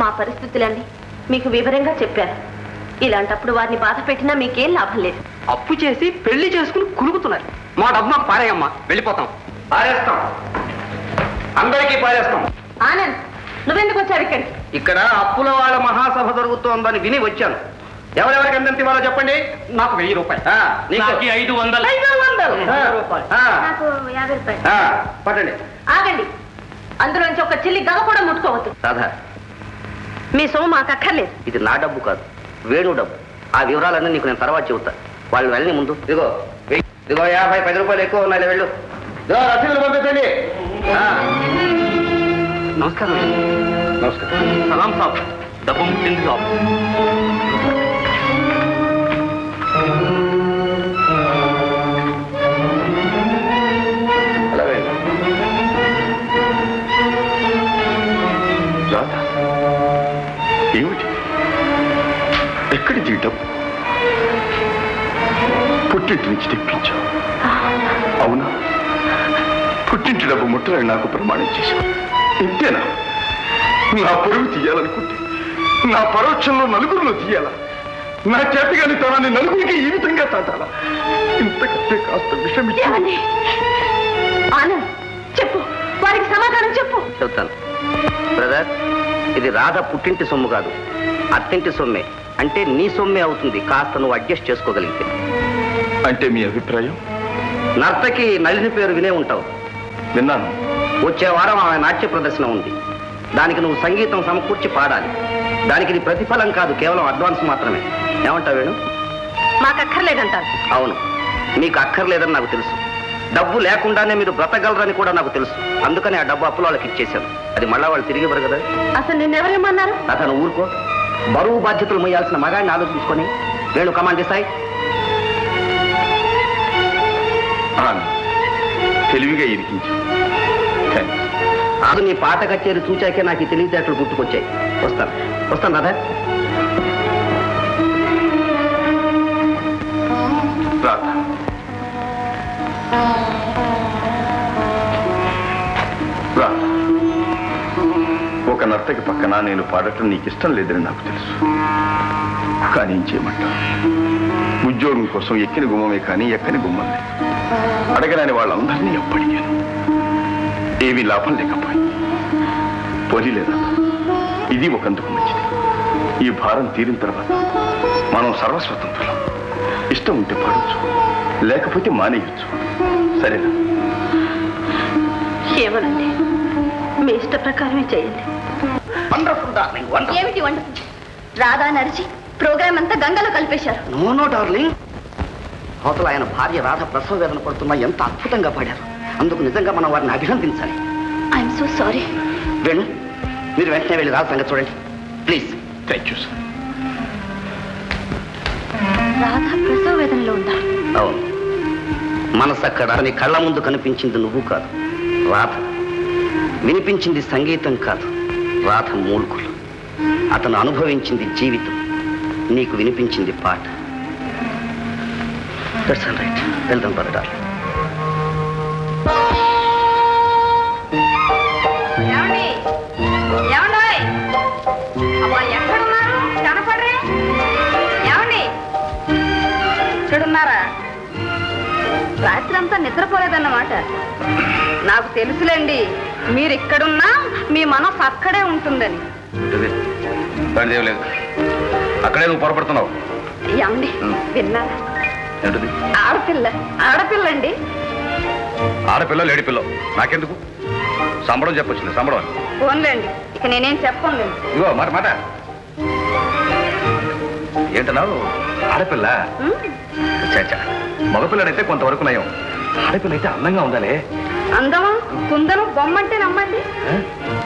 మా పరిస్థితులన్నీ మీకు వివరంగా చెప్పారు. ఇలాంటప్పుడు వారిని బాధ పెట్టినా మీకేం లాభం లేదు. అప్పు చేసి పెళ్లి చేసుకుని కులుగుతున్నారు. మా డబ్బు మాకు పారేయమ్మా, వెళ్ళిపోతాం. పారేస్తాం, అందరికీ పారేస్తాం. ఆనంద్, నువ్వెందుకు వచ్చావు ఇక్కడికి? ఇక్కడ అప్పుల వాళ్ళ మహాసభ జరుగుతోందని విని వచ్చాను. ఎవరెవరికి ఎంత ఇవ్వాలో చెప్పండి. నాకు 1000 రూపాయలు. 500. 500 రూపాయలు. నాకు 50 రూపాయలు. పట్టండి. ఆగండి, అందులోంచి ఒక చిల్లి గవ కూడా ముట్టుకోవద్దు. రాధా, మీ సొమ్ము మాకు అక్కర్లేదు. ఇది నా డబ్బు కాదు, వేణు డబ్బు. ఆ వివరాలన్నీ నీకు నేను తర్వాత చెబుతా. వాళ్ళు వెళ్ళని ముందు ఇదిగో 50, 10 రూపాయలు ఎక్కువ ఉన్నాయి, వెళ్ళు. రసీదులు పంపించండి. నమస్కారం. నమస్కారం. సలాం సాబ్, డబ్బు ముట్టింది సాబ్. రాధా, ఏమిటి? ఎక్కడిది డబ్బు? పుట్టింటి నుంచి తెప్పించావు, అవునా? పుట్టింటి డబ్బు ముట్టలని నాకు ప్రమాణం చేశావు. ఇంతేనా? నా పరువు తీయాలనుకుంటే నా పరోక్షంలో నలుగురిలో తీయాలా? నా చేతగాని తనాన్ని నలుగురికి ఈ విధంగా తాటాలా? ఇంతకంటే కాస్త విషయం ఆనంద్, చెప్పు, వారికి సమాధానం చెప్పు. చెప్తాను బ్రదర్. ఇది రాధ పుట్టింటి సొమ్ము కాదు, అత్తింటి సొమ్మే. అంటే నీ సొమ్మే అవుతుంది, కాస్త నువ్వు అడ్జస్ట్ చేసుకోగలిగితే. అంటే మీ అభిప్రాయం? నర్తకి నలిని పేరు వినే ఉంటావు. విన్నాను. వచ్చే వారం ఆమె నాట్య ప్రదర్శన ఉంది. దానికి నువ్వు సంగీతం సమకూర్చి పాడాలి. దానికి ఇది ప్రతిఫలం కాదు, కేవలం అడ్వాన్స్ మాత్రమే. ఏమంటావు వేణు? మాకు అక్కర్లేదంటారు. అవును, మీకు అక్కర్లేదని నాకు తెలుసు. డబ్బు లేకుండానే మీరు బ్రతగలరని కూడా నాకు తెలుసు. అందుకని ఆ డబ్బు అప్పుల వాళ్ళకి ఇచ్చేశాను. అది మళ్ళా వాళ్ళు తిరిగి ఇవ్వరు కదా. అసలు నిన్నెవరేమన్నారు? అతను ఊరుకో. బరువు బాధ్యతలు మోయాల్సిన మగాడిని ఆలోచించుకొని వేణు కమాండ్ చేస్తాయి. తెలివిగా ఇరికించు. అది నీ పాట కచేరి చూచాకే నాకు ఈ తెలివితేటలు గుర్తుకొచ్చాయి. వస్తాను రాధా. రాధా, ఒక నర్తకి పక్కన నేను పాడటం నీకు ఇష్టం లేదని నాకు తెలుసు. కానీ ఏం చేయమంటావు? ఉద్యోగం కోసం ఎక్కిన గుమ్మమే కానీ ఎక్కని గుమ్మం లేదు. అడగరాని వాళ్ళందరినీ ఎప్పటికాను, ఏమీ లాభం లేకపోయింది. పోలీలేదా? ఇది ఒకందుకు మంచిది. ఈ భారం తీరిన తర్వాత మనం సర్వస్వతంత్రులం. ఇష్టం ఉంటే పాడొచ్చు, లేకపోతే మానేయచ్చు. సరేనా? ఏమనండి, మీ ఇష్ట ప్రకారమే చేయండి. ఏమిటి వండర్ఫుల్? రాధా నడిచి ప్రోగ్రామ్ అంతా గంగలో కలిపేశారు. నో డార్లింగ్, అవతల ఆయన భార్య రాధ ప్రసవ వేదన పడుతున్నా ఎంత అద్భుతంగా పాడారు. అందుకు నిజంగా మనం వారిని అభినందించాలి. I'm so sorry. వేణు, మీరు వెంటనే వెళ్ళి రాధ సంగతి చూడండి please. Thank you sir. Radha ప్రసవ వేదనలో ఉందా? అవును, మనసు అక్కడ. నీ కళ్ళ ముందు కనిపించింది నువ్వు కాదు, రాధ. వినిపించింది సంగీతం కాదు, రాధ మూల్గులు. అతను అనుభవించింది జీవితం, నీకు వినిపించింది పాట. That's all right. వెళ్దాం పరడాలి. ఎక్కడున్నారు? కనపడరే? ఏమండి, ఇక్కడున్నారా? రాత్రి అంతా నిద్రపోలేదన్నమాట. నాకు తెలుసులేండి, మీరు ఇక్కడున్నా మీ మనసు అక్కడే ఉంటుందని. లేదు, అక్కడే నువ్వు పొరపడుతున్నావు. ఏమండి, విన్నారా? ఆడపిల్లండి. ఆడపిల్ల లేడి పిల్ల నాకెందుకు? సంబడం చెప్పొచ్చింది, సంబడం. ఫోన్లేండి, ఇక నేనేం చెప్పండి. ఇగో మాట ఏంటన్నావు? ఆడపిల్ల? చాచా, మగపిల్లడైతే కొంతవరకు నయం. ఆడపిల్ల అయితే అందంగా ఉండాలి. అందమా కుందను బొమ్మంటే నమ్మండి.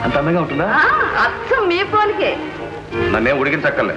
అంత అందంగా ఉంటుందా? అచ్చం మీ పోలికే. నన్నేం ఉడికించక్కర్లే.